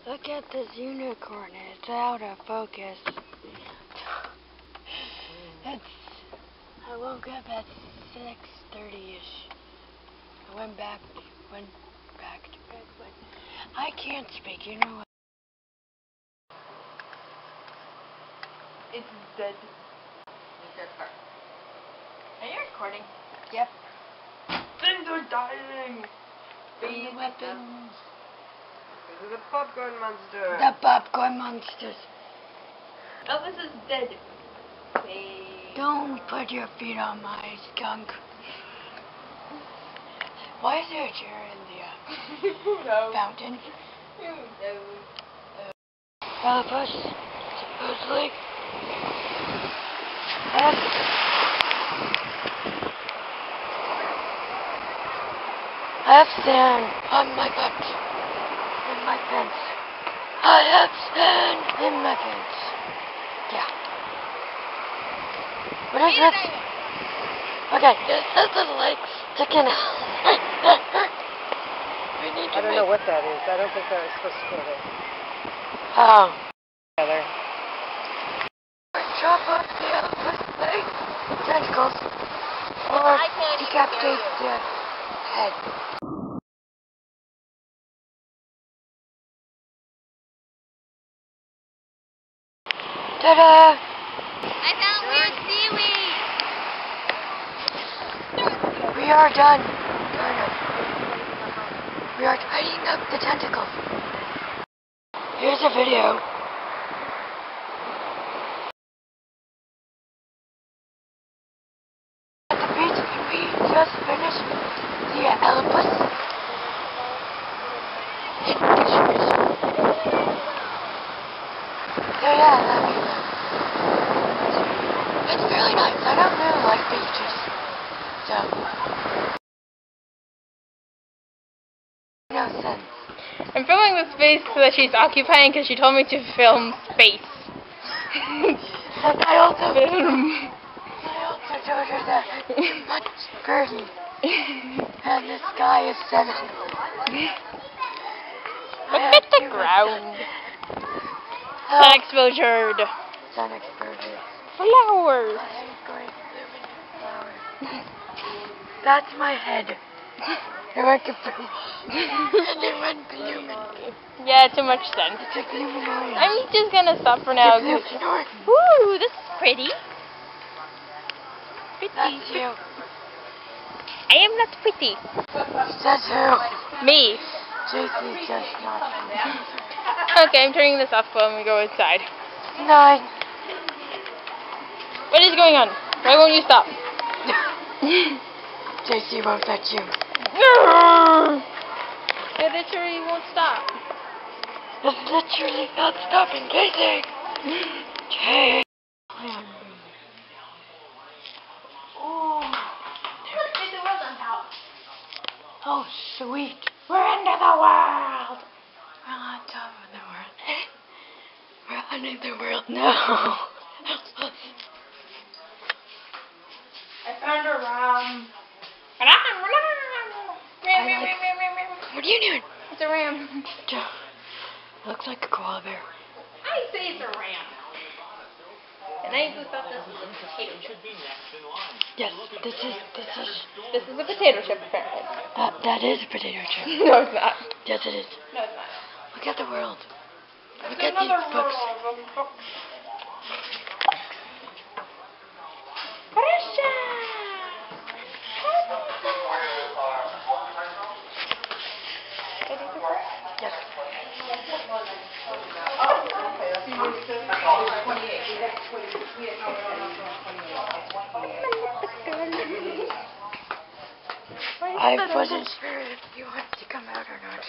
Look at this unicorn. It's out of focus. I woke up at 6:30ish. I went back to bed, but I can't speak. You know what? It's dead. Are you recording? Yep. Things are dying! The weapons. This is the popcorn monster! The popcorn monsters. Elvis is dead. Hey. Don't put your feet on my skunk. Why is there a chair in the Who knows? fountain? Who knows? Elvis, supposedly. I have sand on my butt. In my pants. I have sand in my pants. Yeah. What is this? Okay, this is like sticking out. I don't know what that is. I don't think that was supposed to go there. Oh. Together. Chop off the elephant's leg, tentacles, or decapitate the head. Ta-da! I found weird seaweed! We are done. We are tidying up the tentacles. Here's a video. At the beach, we just finished the Elpis. So yeah, it's really nice. I don't really like beaches. So, no sense. I'm filming the space that she's occupying because she told me to film space. And I also told her that much birdie. And the sky is 7. Look at the ground. Sun exposure. Sun exposure. Flowers. That's my head. It went kaboom. It went blooming. Yeah, too much sun. It's a Luminarium. I'm just gonna stop for now. It's Luminarium. Ooh, this is pretty. Pretty. That's you. I am not pretty. Says who? Me. JC just not. Okay, I'm turning this off when we go inside. 9. What is going on? Why won't you stop? JC won't let you. It literally won't stop. It's literally not stopping, JC. Jay. Oh, sweet. We're into the world. We're on top of the world. We're under the world now. I found a ram. What are you doing? It's a ram. Looks like a koala bear. I say it's a ram. And I just thought this was a potato chip. Yes, this is This is a potato chip, apparently. that is a potato chip. No, it's not. Yes, it is. No, it's not. Look at the world. Look There's at these another books. row of books. Pressure! Yes. I wasn't sure if you wanted to come out or not.